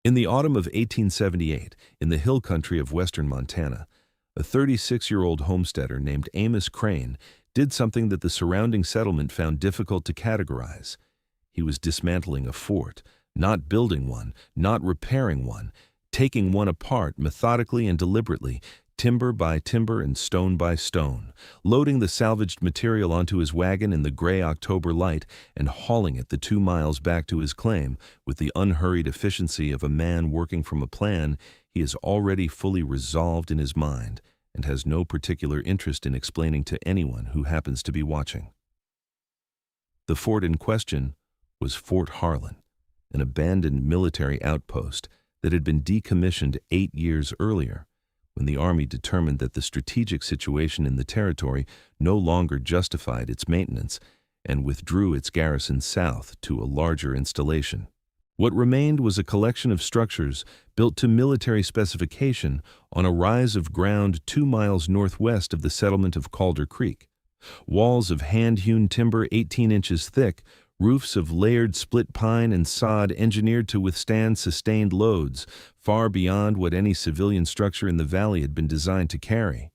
In the autumn of 1878, in the hill country of western Montana, a 36-year-old homesteader named Amos Crane did something that the surrounding settlement found difficult to categorize. He was dismantling a fort, not building one, not repairing one, taking one apart methodically and deliberately, timber by timber and stone by stone, loading the salvaged material onto his wagon in the gray October light and hauling it the 2 miles back to his claim with the unhurried efficiency of a man working from a plan he has already fully resolved in his mind and has no particular interest in explaining to anyone who happens to be watching. The fort in question was Fort Harlan, an abandoned military outpost that had been decommissioned 8 years earlier, when the Army determined that the strategic situation in the territory no longer justified its maintenance and withdrew its garrison south to a larger installation. What remained was a collection of structures built to military specification on a rise of ground 2 miles northwest of the settlement of Calder Creek. Walls of hand-hewn timber 18 inches thick, roofs of layered split pine and sod engineered to withstand sustained loads, far beyond what any civilian structure in the valley had been designed to carry.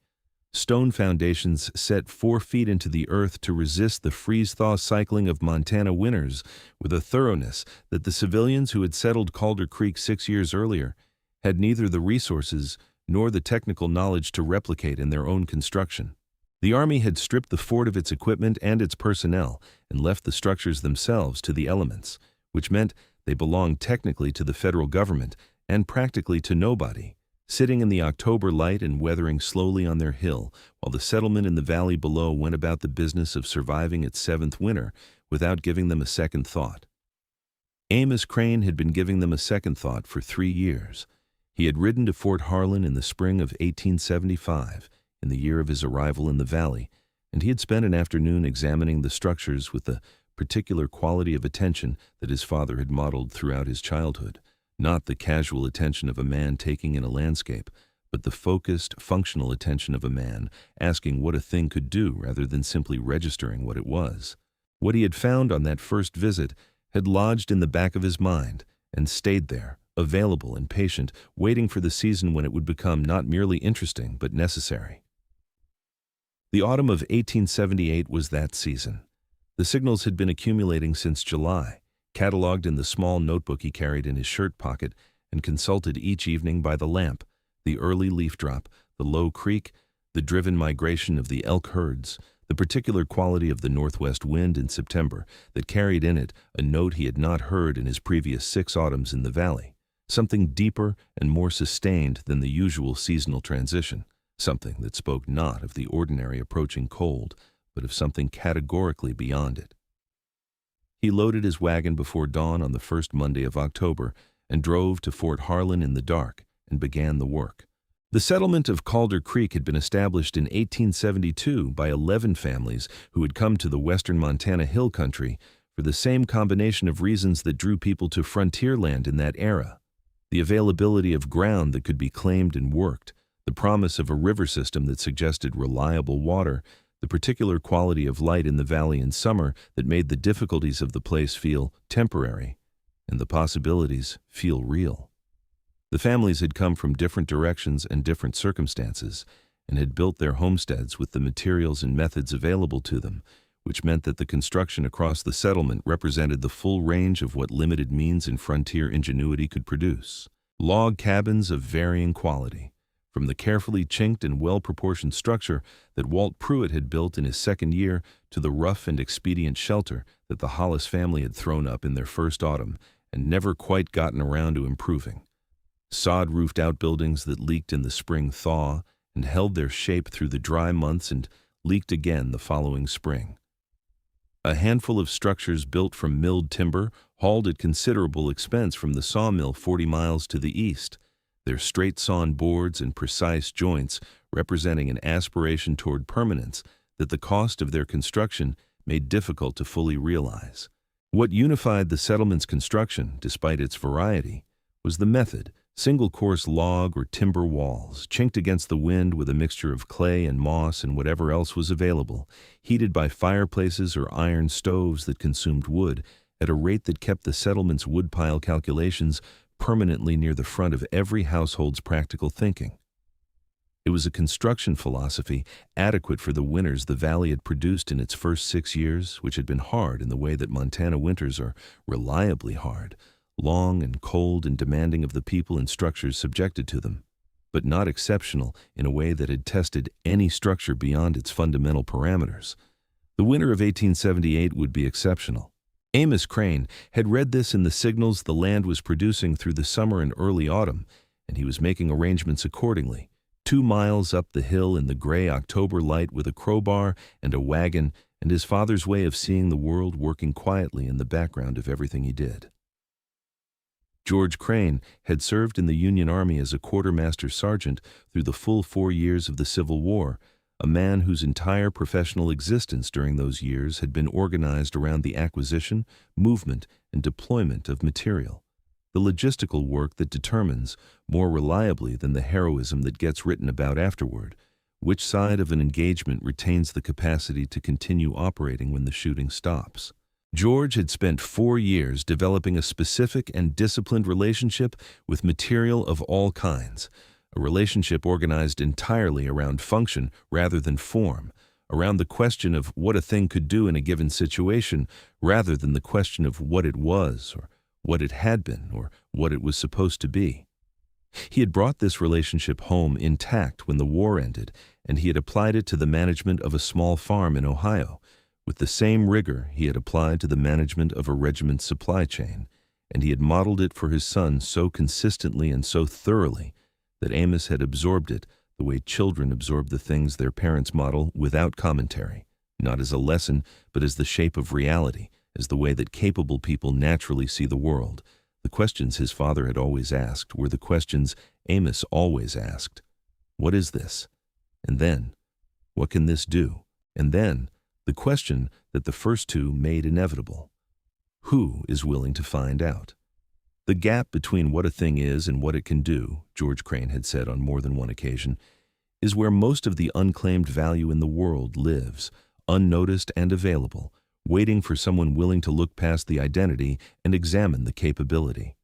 Stone foundations set 4 feet into the earth to resist the freeze-thaw cycling of Montana winters with a thoroughness that the civilians who had settled Calder Creek 6 years earlier had neither the resources nor the technical knowledge to replicate in their own construction. The Army had stripped the fort of its equipment and its personnel and left the structures themselves to the elements, which meant they belonged technically to the federal government and practically to nobody, sitting in the October light and weathering slowly on their hill, while the settlement in the valley below went about the business of surviving its 7th winter without giving them a second thought. Amos Crane had been giving them a second thought for 3 years. He had ridden to Fort Harlan in the spring of 1875, in the year of his arrival in the valley, and he had spent an afternoon examining the structures with the particular quality of attention that his father had modeled throughout his childhood. Not the casual attention of a man taking in a landscape, but the focused, functional attention of a man asking what a thing could do rather than simply registering what it was. What he had found on that first visit had lodged in the back of his mind and stayed there, available and patient, waiting for the season when it would become not merely interesting but necessary. The autumn of 1878 was that season. The signals had been accumulating since July, catalogued in the small notebook he carried in his shirt pocket and consulted each evening by the lamp: the early leaf drop, the low creek, the driven migration of the elk herds, the particular quality of the northwest wind in September that carried in it a note he had not heard in his previous 6 autumns in the valley, something deeper and more sustained than the usual seasonal transition, something that spoke not of the ordinary approaching cold, but of something categorically beyond it. He loaded his wagon before dawn on the first Monday of October and drove to Fort Harlan in the dark and began the work. The settlement of Calder Creek had been established in 1872 by 11 families who had come to the western Montana hill country for the same combination of reasons that drew people to frontier land in that era: the availability of ground that could be claimed and worked, the promise of a river system that suggested reliable water, the particular quality of light in the valley in summer that made the difficulties of the place feel temporary, and the possibilities feel real. The families had come from different directions and different circumstances, and had built their homesteads with the materials and methods available to them, which meant that the construction across the settlement represented the full range of what limited means and frontier ingenuity could produce. Log cabins of varying quality, from the carefully chinked and well-proportioned structure that Walt Pruitt had built in his 2nd year to the rough and expedient shelter that the Hollis family had thrown up in their first autumn and never quite gotten around to improving. Sod-roofed outbuildings that leaked in the spring thaw and held their shape through the dry months and leaked again the following spring. A handful of structures built from milled timber, hauled at considerable expense from the sawmill 40 miles to the east, their straight-sawn boards and precise joints representing an aspiration toward permanence that the cost of their construction made difficult to fully realize. What unified the settlement's construction, despite its variety, was the method: single-course log or timber walls, chinked against the wind with a mixture of clay and moss and whatever else was available, heated by fireplaces or iron stoves that consumed wood at a rate that kept the settlement's woodpile calculations permanently near the front of every household's practical thinking. It was a construction philosophy adequate for the winters the valley had produced in its first 6 years, which had been hard in the way that Montana winters are reliably hard, long and cold and demanding of the people and structures subjected to them, but not exceptional in a way that had tested any structure beyond its fundamental parameters. The winter of 1878 would be exceptional. Amos Crane had read this in the signals the land was producing through the summer and early autumn, and he was making arrangements accordingly. 2 miles up the hill in the gray October light with a crowbar and a wagon and his father's way of seeing the world working quietly in the background of everything he did. George Crane had served in the Union Army as a quartermaster sergeant through the full 4 years of the Civil War, a man whose entire professional existence during those years had been organized around the acquisition, movement, and deployment of material. The logistical work that determines, more reliably than the heroism that gets written about afterward, which side of an engagement retains the capacity to continue operating when the shooting stops. George had spent 4 years developing a specific and disciplined relationship with material of all kinds, a relationship organized entirely around function rather than form, around the question of what a thing could do in a given situation rather than the question of what it was or what it had been, or what it was supposed to be. He had brought this relationship home intact when the war ended, and he had applied it to the management of a small farm in Ohio, with the same rigor he had applied to the management of a regiment's supply chain, and he had modeled it for his son so consistently and so thoroughly that Amos had absorbed it the way children absorb the things their parents model without commentary, not as a lesson, but as the shape of reality, as the way that capable people naturally see the world. The questions his father had always asked were the questions Amos always asked. What is this? And then, what can this do? And then, the question that the first two made inevitable. Who is willing to find out? The gap between what a thing is and what it can do, George Crane had said on more than one occasion, is where most of the unclaimed value in the world lives, unnoticed and available, waiting for someone willing to look past the identity and examine the capability.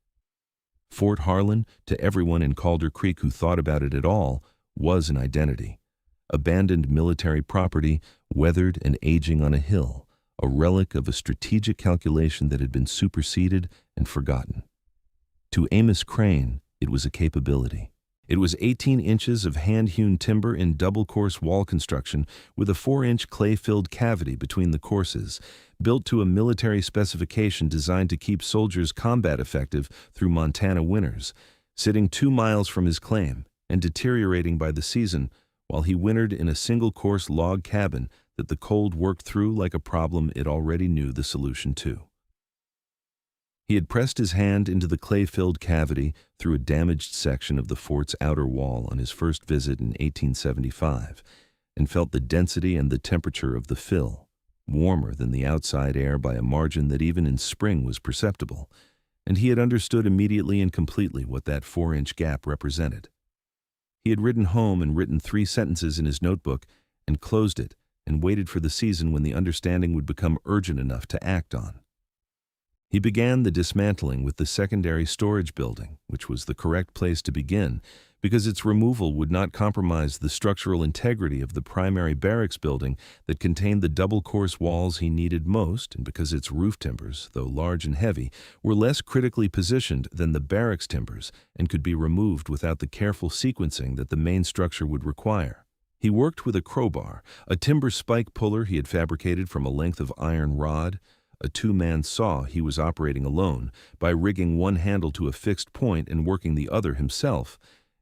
Fort Harlan, to everyone in Calder Creek who thought about it at all, was an identity. Abandoned military property, weathered and aging on a hill, a relic of a strategic calculation that had been superseded and forgotten. To Amos Crane, it was a capability. It was 18 inches of hand-hewn timber in double-course wall construction with a 4-inch clay-filled cavity between the courses, built to a military specification designed to keep soldiers combat effective through Montana winters, sitting 2 miles from his claim and deteriorating by the season while he wintered in a single-course log cabin that the cold worked through like a problem it already knew the solution to. He had pressed his hand into the clay-filled cavity through a damaged section of the fort's outer wall on his first visit in 1875, and felt the density and the temperature of the fill, warmer than the outside air by a margin that even in spring was perceptible, and he had understood immediately and completely what that 4-inch gap represented. He had ridden home and written 3 sentences in his notebook and closed it and waited for the season when the understanding would become urgent enough to act on. He began the dismantling with the secondary storage building, which was the correct place to begin, because its removal would not compromise the structural integrity of the primary barracks building that contained the double-course walls he needed most, and because its roof timbers, though large and heavy, were less critically positioned than the barracks timbers and could be removed without the careful sequencing that the main structure would require. He worked with a crowbar, a timber spike puller he had fabricated from a length of iron rod, a 2-man saw he was operating alone by rigging one handle to a fixed point and working the other himself,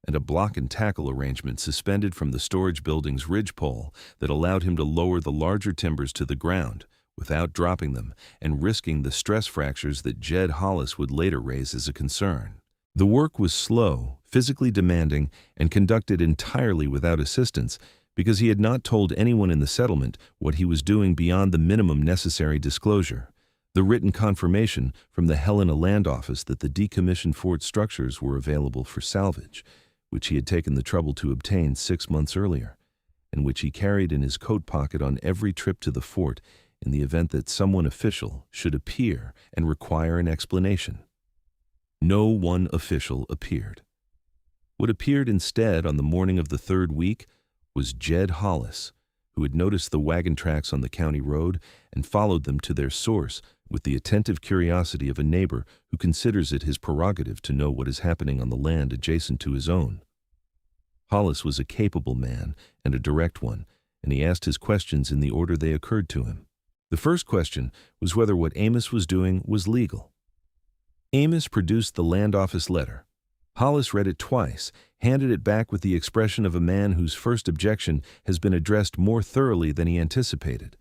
and a block and tackle arrangement suspended from the storage building's ridgepole that allowed him to lower the larger timbers to the ground without dropping them and risking the stress fractures that Jed Hollis would later raise as a concern. The work was slow, physically demanding, and conducted entirely without assistance, because he had not told anyone in the settlement what he was doing beyond the minimum necessary disclosure, the written confirmation from the Helena Land Office that the decommissioned fort structures were available for salvage, which he had taken the trouble to obtain 6 months earlier, and which he carried in his coat pocket on every trip to the fort in the event that someone official should appear and require an explanation. No one official appeared. What appeared instead on the morning of the third week was Jed Hollis, who had noticed the wagon tracks on the county road and followed them to their source with the attentive curiosity of a neighbor who considers it his prerogative to know what is happening on the land adjacent to his own. Hollis was a capable man and a direct one, and he asked his questions in the order they occurred to him. The first question was whether what Amos was doing was legal. Amos produced the land office letter. Hollis read it twice, handed it back with the expression of a man whose first objection has been addressed more thoroughly than he anticipated,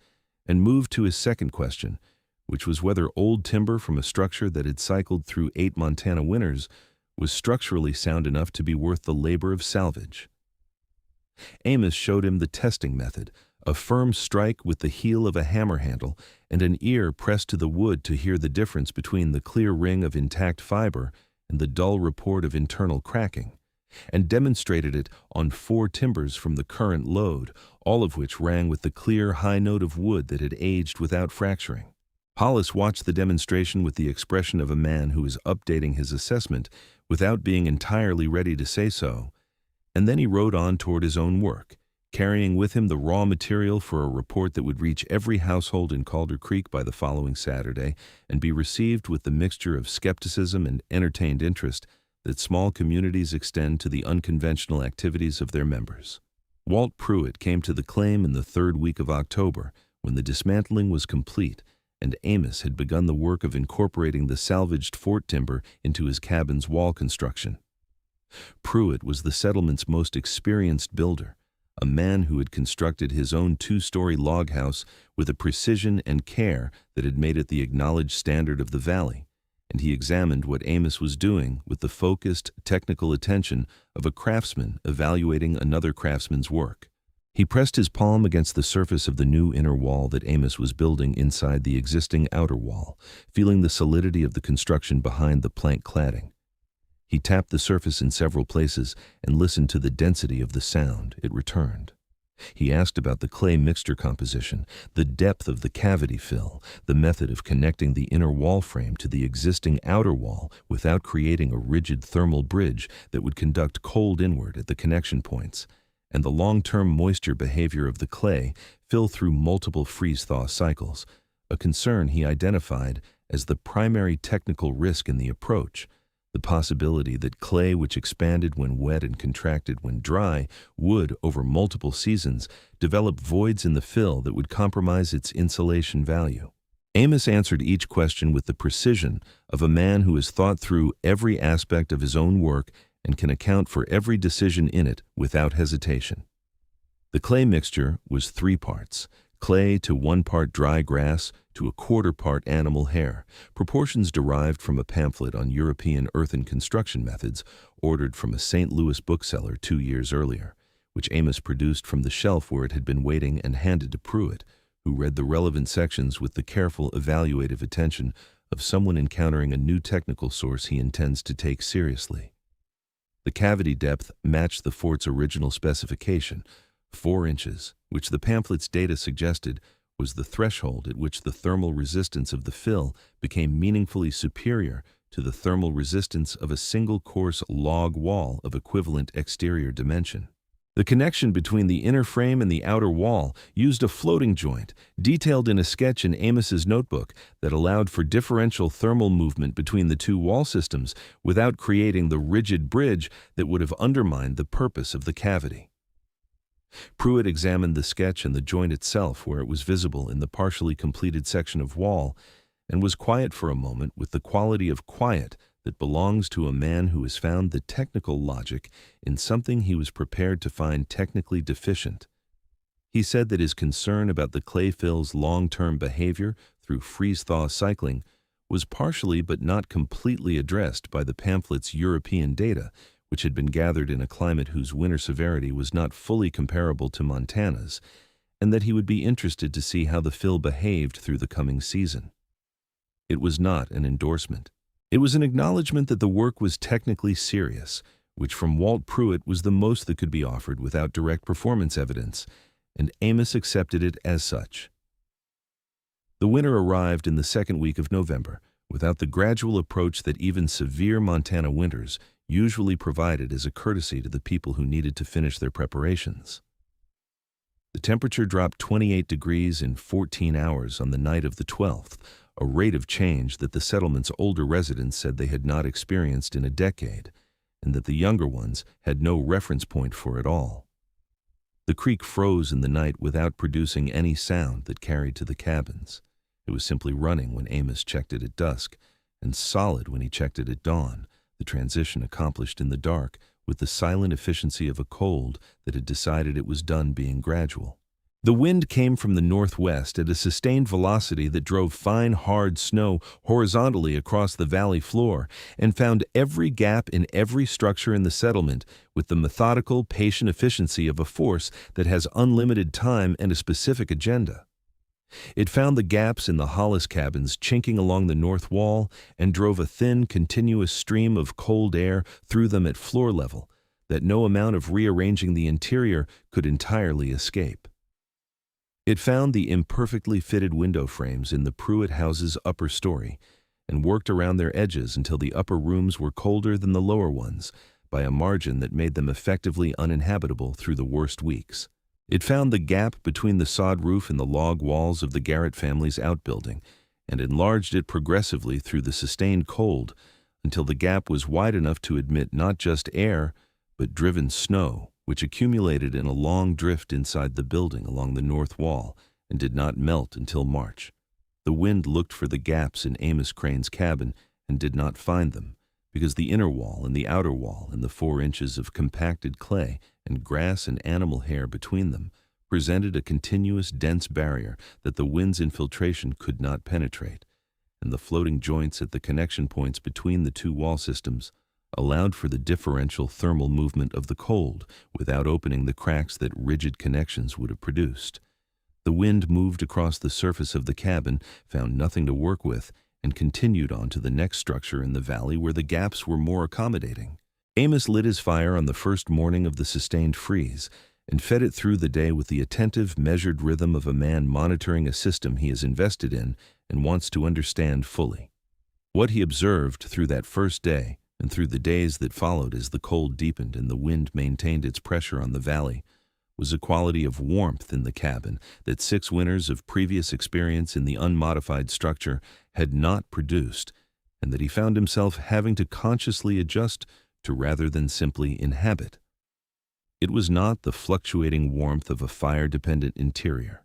and moved to his second question, which was whether old timber from a structure that had cycled through 8 Montana winters was structurally sound enough to be worth the labor of salvage. Amos showed him the testing method, a firm strike with the heel of a hammer handle and an ear pressed to the wood to hear the difference between the clear ring of intact fiber and the dull report of internal cracking, and demonstrated it on 4 timbers from the current load, all of which rang with the clear high note of wood that had aged without fracturing. Hollis watched the demonstration with the expression of a man who is updating his assessment without being entirely ready to say so, and then he rode on toward his own work, carrying with him the raw material for a report that would reach every household in Calder Creek by the following Saturday and be received with the mixture of skepticism and entertained interest that small communities extend to the unconventional activities of their members. Walt Pruitt came to the claim in the third week of October, when the dismantling was complete, and Amos had begun the work of incorporating the salvaged fort timber into his cabin's wall construction. Pruitt was the settlement's most experienced builder, a man who had constructed his own 2-story log house with a precision and care that had made it the acknowledged standard of the valley, and he examined what Amos was doing with the focused, technical attention of a craftsman evaluating another craftsman's work. He pressed his palm against the surface of the new inner wall that Amos was building inside the existing outer wall, feeling the solidity of the construction behind the plank cladding. He tapped the surface in several places and listened to the density of the sound it returned. He asked about the clay mixture composition, the depth of the cavity fill, the method of connecting the inner wall frame to the existing outer wall without creating a rigid thermal bridge that would conduct cold inward at the connection points, and the long-term moisture behavior of the clay fill through multiple freeze-thaw cycles, a concern he identified as the primary technical risk in the approach. The possibility that clay which expanded when wet and contracted when dry would, over multiple seasons, develop voids in the fill that would compromise its insulation value. Amos answered each question with the precision of a man who has thought through every aspect of his own work and can account for every decision in it without hesitation. The clay mixture was 3 parts, clay to 1 part dry grass to 1/4 part animal hair, proportions derived from a pamphlet on European earthen construction methods ordered from a St. Louis bookseller 2 years earlier, which Amos produced from the shelf where it had been waiting and handed to Pruitt, who read the relevant sections with the careful, evaluative attention of someone encountering a new technical source he intends to take seriously. The cavity depth matched the fort's original specification, 4 inches, which the pamphlet's data suggested was the threshold at which the thermal resistance of the fill became meaningfully superior to the thermal resistance of a single-course log wall of equivalent exterior dimension. The connection between the inner frame and the outer wall used a floating joint, detailed in a sketch in Amos's notebook, that allowed for differential thermal movement between the 2 wall systems without creating the rigid bridge that would have undermined the purpose of the cavity. Pruitt examined the sketch and the joint itself where it was visible in the partially completed section of wall, and was quiet for a moment with the quality of quiet that belongs to a man who has found the technical logic in something he was prepared to find technically deficient. He said that his concern about the clay fill's long-term behavior through freeze-thaw cycling was partially but not completely addressed by the pamphlet's European data, which had been gathered in a climate whose winter severity was not fully comparable to Montana's, and that he would be interested to see how the fill behaved through the coming season. It was not an endorsement. It was an acknowledgement that the work was technically serious, which from Walt Pruitt was the most that could be offered without direct performance evidence, and Amos accepted it as such. The winter arrived in the second week of November, without the gradual approach that even severe Montana winters usually provided as a courtesy to the people who needed to finish their preparations. The temperature dropped 28 degrees in 14 hours on the night of the 12th, a rate of change that the settlement's older residents said they had not experienced in a decade, and that the younger ones had no reference point for at all. The creek froze in the night without producing any sound that carried to the cabins. It was simply running when Amos checked it at dusk, and solid when he checked it at dawn, the transition accomplished in the dark with the silent efficiency of a cold that had decided it was done being gradual. The wind came from the northwest at a sustained velocity that drove fine, hard snow horizontally across the valley floor and found every gap in every structure in the settlement with the methodical, patient efficiency of a force that has unlimited time and a specific agenda. It found the gaps in the Hollis cabins chinking along the north wall and drove a thin, continuous stream of cold air through them at floor level that no amount of rearranging the interior could entirely escape. It found the imperfectly fitted window frames in the Pruitt house's upper story and worked around their edges until the upper rooms were colder than the lower ones by a margin that made them effectively uninhabitable through the worst weeks. It found the gap between the sod roof and the log walls of the Garrett family's outbuilding and enlarged it progressively through the sustained cold until the gap was wide enough to admit not just air, but driven snow, which accumulated in a long drift inside the building along the north wall and did not melt until March. The wind looked for the gaps in Amos Crane's cabin and did not find them, because the inner wall and the outer wall and the 4 inches of compacted clay and grass and animal hair between them presented a continuous dense barrier that the wind's infiltration could not penetrate, and the floating joints at the connection points between the 2 wall systems allowed for the differential thermal movement of the cold without opening the cracks that rigid connections would have produced. The wind moved across the surface of the cabin, found nothing to work with, and continued on to the next structure in the valley where the gaps were more accommodating. Amos lit his fire on the first morning of the sustained freeze and fed it through the day with the attentive, measured rhythm of a man monitoring a system he has invested in and wants to understand fully. What he observed through that first day and through the days that followed as the cold deepened and the wind maintained its pressure on the valley was a quality of warmth in the cabin that 6 winters of previous experience in the unmodified structure had not produced, and that he found himself having to consciously adjust to rather than simply inhabit. It was not the fluctuating warmth of a fire-dependent interior,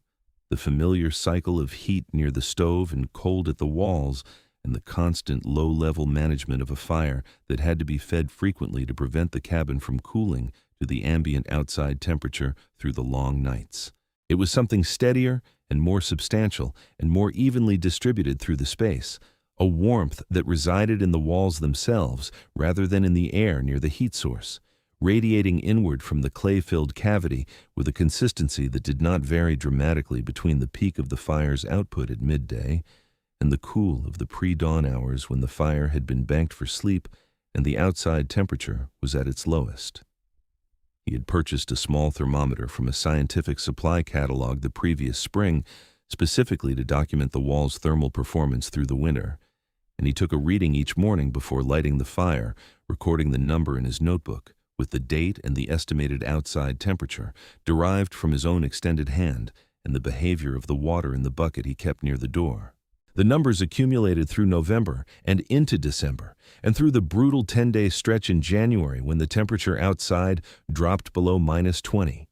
the familiar cycle of heat near the stove and cold at the walls, and the constant low-level management of a fire that had to be fed frequently to prevent the cabin from cooling to the ambient outside temperature through the long nights. It was something steadier and more substantial and more evenly distributed through the space, a warmth that resided in the walls themselves rather than in the air near the heat source, radiating inward from the clay-filled cavity with a consistency that did not vary dramatically between the peak of the fire's output at midday and the cool of the pre-dawn hours when the fire had been banked for sleep and the outside temperature was at its lowest. He had purchased a small thermometer from a scientific supply catalog the previous spring, specifically to document the wall's thermal performance through the winter, and he took a reading each morning before lighting the fire, recording the number in his notebook with the date and the estimated outside temperature derived from his own extended hand and the behavior of the water in the bucket he kept near the door. The numbers accumulated through November and into December, and through the brutal 10-day stretch in January when the temperature outside dropped below -20,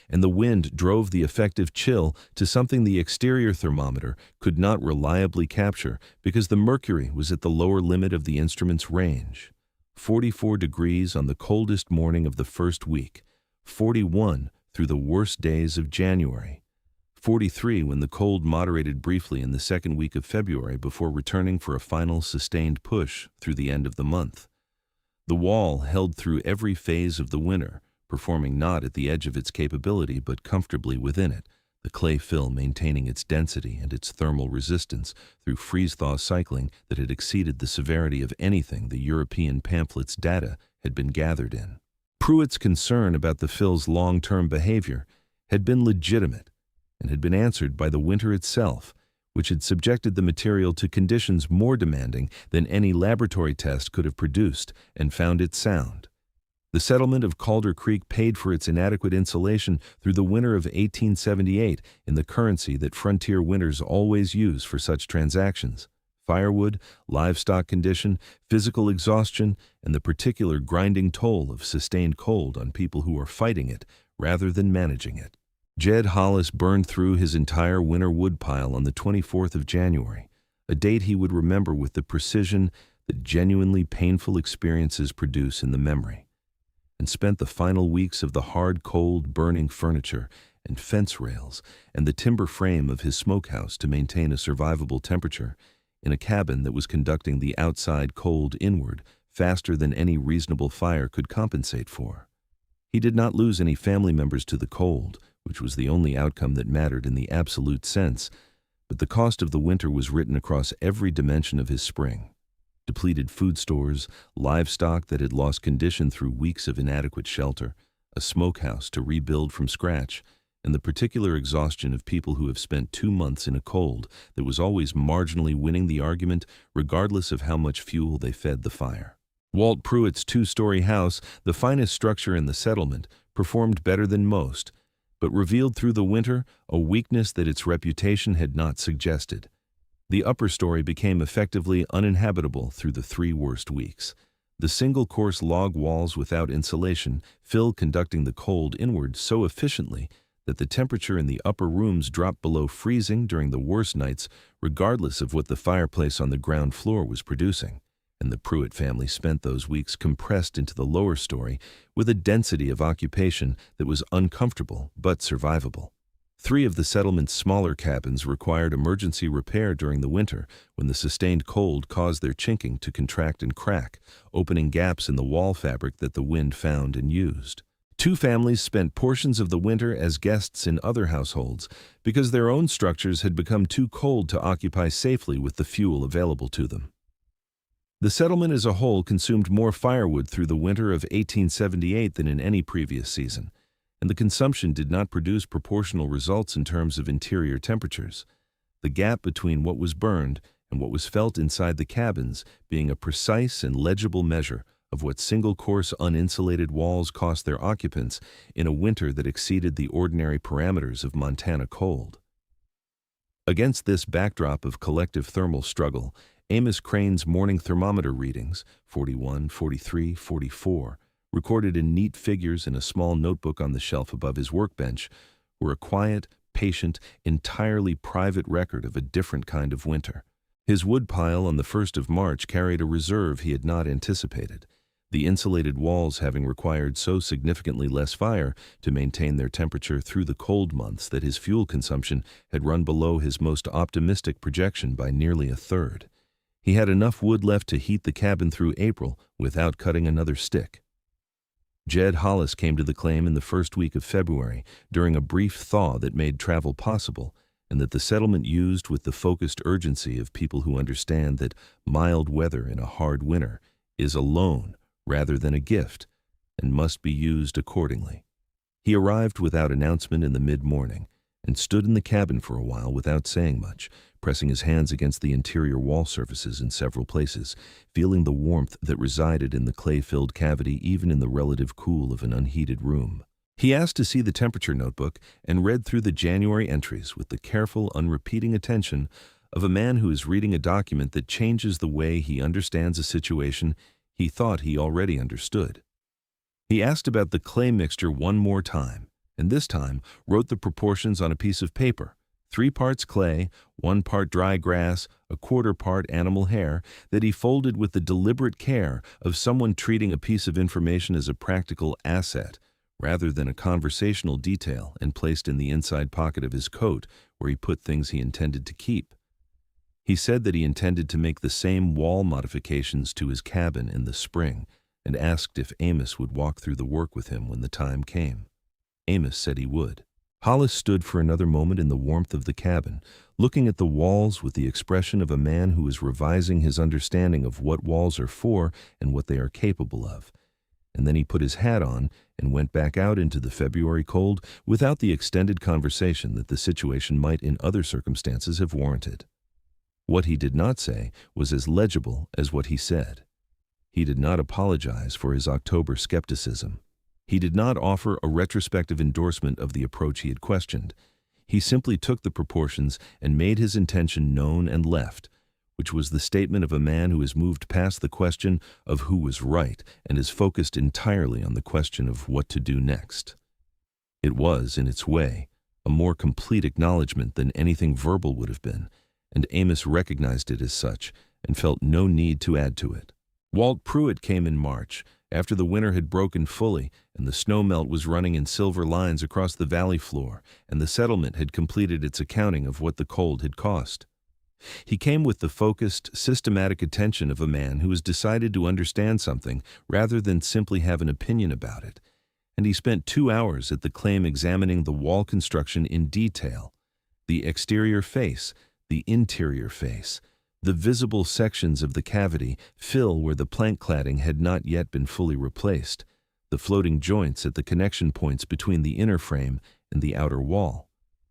and the wind drove the effective chill to something the exterior thermometer could not reliably capture because the mercury was at the lower limit of the instrument's range. 44 degrees on the coldest morning of the first week, 41 through the worst days of January, 43 when the cold moderated briefly in the second week of February before returning for a final sustained push through the end of the month. The wall held through every phase of the winter, performing not at the edge of its capability but comfortably within it, the clay fill maintaining its density and its thermal resistance through freeze-thaw cycling that had exceeded the severity of anything the European pamphlet's data had been gathered in. Pruitt's concern about the fill's long-term behavior had been legitimate and had been answered by the winter itself, which had subjected the material to conditions more demanding than any laboratory test could have produced, and found it sound. The settlement of Calder Creek paid for its inadequate insulation through the winter of 1878 in the currency that frontier winters always use for such transactions: firewood, livestock condition, physical exhaustion, and the particular grinding toll of sustained cold on people who are fighting it rather than managing it. Jed Hollis burned through his entire winter woodpile on the 24th of January, a date he would remember with the precision that genuinely painful experiences produce in the memory, and spent the final weeks of the hard, cold, burning furniture and fence rails and the timber frame of his smokehouse to maintain a survivable temperature in a cabin that was conducting the outside cold inward faster than any reasonable fire could compensate for. He did not lose any family members to the cold, which was the only outcome that mattered in the absolute sense, but the cost of the winter was written across every dimension of his spring. Depleted food stores, livestock that had lost condition through weeks of inadequate shelter, a smokehouse to rebuild from scratch, and the particular exhaustion of people who have spent 2 months in a cold that was always marginally winning the argument regardless of how much fuel they fed the fire. Walt Pruitt's 2-story house, the finest structure in the settlement, performed better than most, but revealed through the winter a weakness that its reputation had not suggested. The upper story became effectively uninhabitable through the 3 worst weeks. The single-course log walls without insulation, Phil conducting the cold inward so efficiently that the temperature in the upper rooms dropped below freezing during the worst nights, regardless of what the fireplace on the ground floor was producing, and the Pruitt family spent those weeks compressed into the lower story with a density of occupation that was uncomfortable but survivable. 3 of the settlement's smaller cabins required emergency repair during the winter when the sustained cold caused their chinking to contract and crack, opening gaps in the wall fabric that the wind found and used. 2 families spent portions of the winter as guests in other households because their own structures had become too cold to occupy safely with the fuel available to them. The settlement as a whole consumed more firewood through the winter of 1878 than in any previous season, and the consumption did not produce proportional results in terms of interior temperatures, the gap between what was burned and what was felt inside the cabins being a precise and legible measure of what single-course uninsulated walls cost their occupants in a winter that exceeded the ordinary parameters of Montana cold. Against this backdrop of collective thermal struggle, Amos Crane's morning thermometer readings, 41, 43, 44, recorded in neat figures in a small notebook on the shelf above his workbench, were a quiet, patient, entirely private record of a different kind of winter. His woodpile on the 1st of March carried a reserve he had not anticipated, the insulated walls having required so significantly less fire to maintain their temperature through the cold months that his fuel consumption had run below his most optimistic projection by nearly a third. He had enough wood left to heat the cabin through April without cutting another stick. Jed Hollis came to the claim in the first week of February during a brief thaw that made travel possible, and that the settlement used with the focused urgency of people who understand that mild weather in a hard winter is a loan rather than a gift and must be used accordingly. He arrived without announcement in the mid-morning and stood in the cabin for a while without saying much, pressing his hands against the interior wall surfaces in several places, feeling the warmth that resided in the clay-filled cavity even in the relative cool of an unheated room. He asked to see the temperature notebook and read through the January entries with the careful, unrepeating attention of a man who is reading a document that changes the way he understands a situation he thought he already understood. He asked about the clay mixture one more time, and this time wrote the proportions on a piece of paper: 3 parts clay, 1 part dry grass, 1/4 part animal hair, that he folded with the deliberate care of someone treating a piece of information as a practical asset rather than a conversational detail, and placed in the inside pocket of his coat where he put things he intended to keep. He said that he intended to make the same wall modifications to his cabin in the spring, and asked if Amos would walk through the work with him when the time came. Amos said he would. Hollis stood for another moment in the warmth of the cabin, looking at the walls with the expression of a man who is revising his understanding of what walls are for and what they are capable of. and then he put his hat on and went back out into the February cold without the extended conversation that the situation might in other circumstances have warranted. What he did not say was as legible as what he said. He did not apologize for his October skepticism. He did not offer a retrospective endorsement of the approach he had questioned. He simply took the proportions and made his intention known and left, which was the statement of a man who has moved past the question of who was right and is focused entirely on the question of what to do next. It was, in its way, a more complete acknowledgement than anything verbal would have been, and Amos recognized it as such and felt no need to add to it. Walt Pruitt came in March, after the winter had broken fully and the snowmelt was running in silver lines across the valley floor, and the settlement had completed its accounting of what the cold had cost. He came with the focused, systematic attention of a man who has decided to understand something rather than simply have an opinion about it, and he spent 2 hours at the claim examining the wall construction in detail, the exterior face, the interior face, the visible sections of the cavity fill where the plank cladding had not yet been fully replaced, the floating joints at the connection points between the inner frame and the outer wall.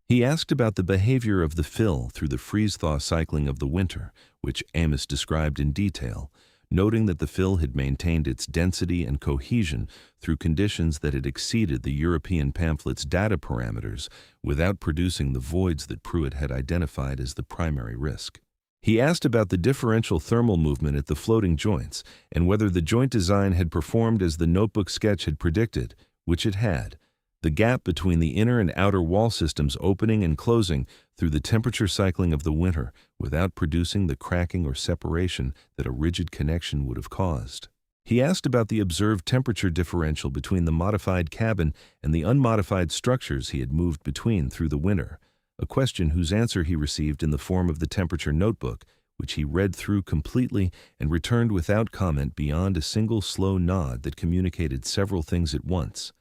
He asked about the behavior of the fill through the freeze-thaw cycling of the winter, which Amos described in detail, noting that the fill had maintained its density and cohesion through conditions that had exceeded the European pamphlet's data parameters without producing the voids that Pruitt had identified as the primary risk. He asked about the differential thermal movement at the floating joints and whether the joint design had performed as the notebook sketch had predicted, which it had, the gap between the inner and outer wall systems opening and closing through the temperature cycling of the winter without producing the cracking or separation that a rigid connection would have caused. He asked about the observed temperature differential between the modified cabin and the unmodified structures he had moved between through the winter, a question whose answer he received in the form of the temperature notebook, which he read through completely and returned without comment beyond a single slow nod that communicated several things at once: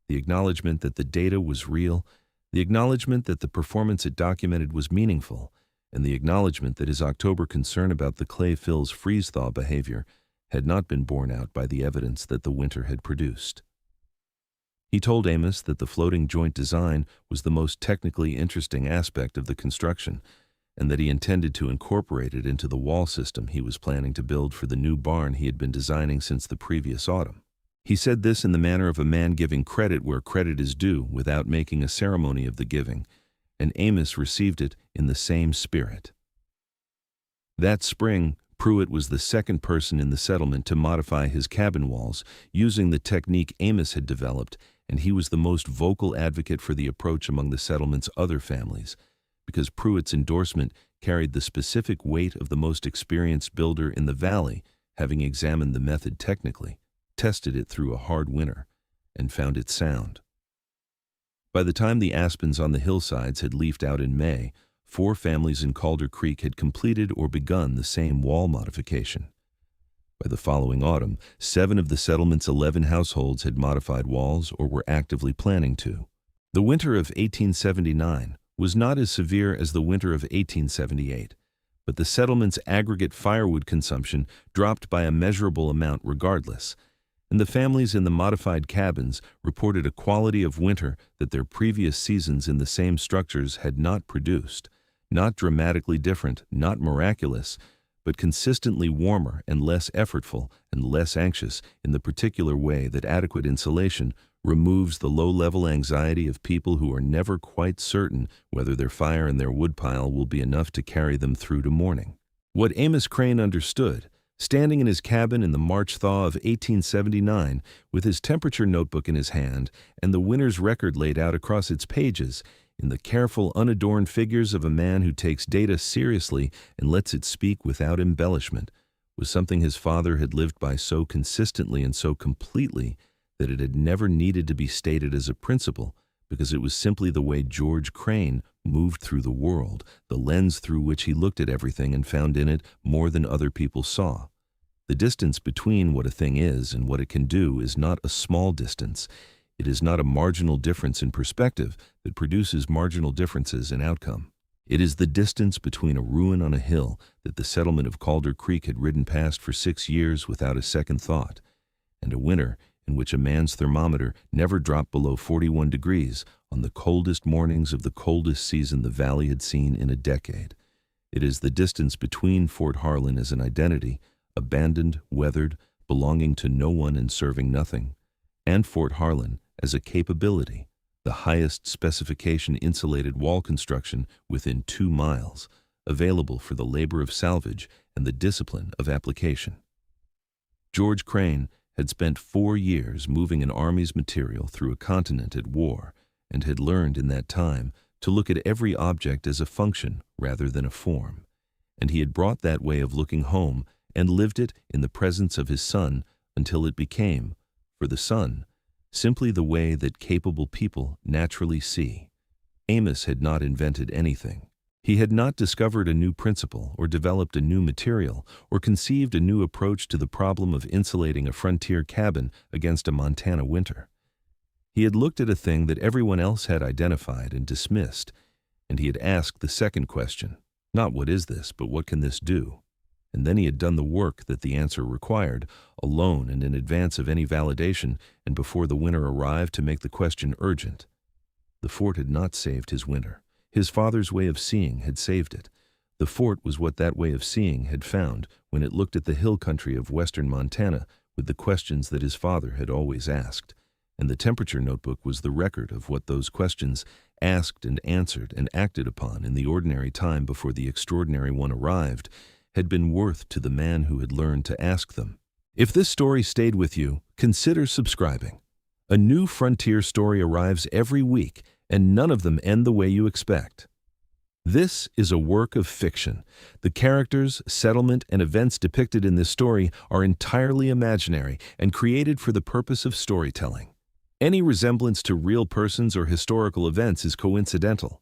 the acknowledgement that the data was real, the acknowledgement that the performance it documented was meaningful, and the acknowledgement that his October concern about the clay fill's freeze-thaw behavior had not been borne out by the evidence that the winter had produced. He told Amos that the floating joint design was the most technically interesting aspect of the construction, and that he intended to incorporate it into the wall system he was planning to build for the new barn he had been designing since the previous autumn. He said this in the manner of a man giving credit where credit is due without making a ceremony of the giving, and Amos received it in the same spirit. That spring, Pruitt was the second person in the settlement to modify his cabin walls using the technique Amos had developed, and he was the most vocal advocate for the approach among the settlement's other families, because Pruitt's endorsement carried the specific weight of the most experienced builder in the valley, having examined the method technically, tested it through a hard winter, and found it sound. By the time the aspens on the hillsides had leafed out in May, 4 families in Calder Creek had completed or begun the same wall modification. By the following autumn, 7 of the settlement's 11 households had modified walls or were actively planning to. The winter of 1879 was not as severe as the winter of 1878, but the settlement's aggregate firewood consumption dropped by a measurable amount regardless, and the families in the modified cabins reported a quality of winter that their previous seasons in the same structures had not produced, not dramatically different, not miraculous, but consistently warmer and less effortful and less anxious in the particular way that adequate insulation removes the low-level anxiety of people who are never quite certain whether their fire in their woodpile will be enough to carry them through to morning. What Amos Crane understood, standing in his cabin in the March thaw of 1879 with his temperature notebook in his hand and the winter's record laid out across its pages, in the careful, unadorned figures of a man who takes data seriously and lets it speak without embellishment, was something his father had lived by so consistently and so completely that it had never needed to be stated as a principle, because it was simply the way George Crane moved through the world, the lens through which he looked at everything and found in it more than other people saw. The distance between what a thing is and what it can do is not a small distance. It is not a marginal difference in perspective that produces marginal differences in outcome. It is the distance between a ruin on a hill that the settlement of Calder Creek had ridden past for 6 years without a second thought, and a winter in which a man's thermometer never dropped below 41 degrees on the coldest mornings of the coldest season the valley had seen in a decade. It is the distance between Fort Harlan as an identity, abandoned, weathered, belonging to no one and serving nothing, and Fort Harlan as a capability, the highest specification insulated wall construction within 2 miles, available for the labor of salvage and the discipline of application. George Crane had spent 4 years moving an army's material through a continent at war, and had learned in that time to look at every object as a function rather than a form, and he had brought that way of looking home and lived it in the presence of his son until it became, for the son, simply the way that capable people naturally see. Amos had not invented anything. He had not discovered a new principle or developed a new material or conceived a new approach to the problem of insulating a frontier cabin against a Montana winter. He had looked at a thing that everyone else had identified and dismissed, and he had asked the second question, not what is this, but what can this do? And then he had done the work that the answer required, alone and in advance of any validation, and before the winter arrived to make the question urgent. The fort had not saved his winter. His father's way of seeing had saved it. The fort was what that way of seeing had found when it looked at the hill country of western Montana with the questions that his father had always asked, and the temperature notebook was the record of what those questions, asked and answered and acted upon in the ordinary time before the extraordinary one arrived, had been worth to the man who had learned to ask them. If this story stayed with you, consider subscribing. A new frontier story arrives every week, and none of them end the way you expect. This is a work of fiction. The characters, settlement, and events depicted in this story are entirely imaginary and created for the purpose of storytelling. Any resemblance to real persons or historical events is coincidental.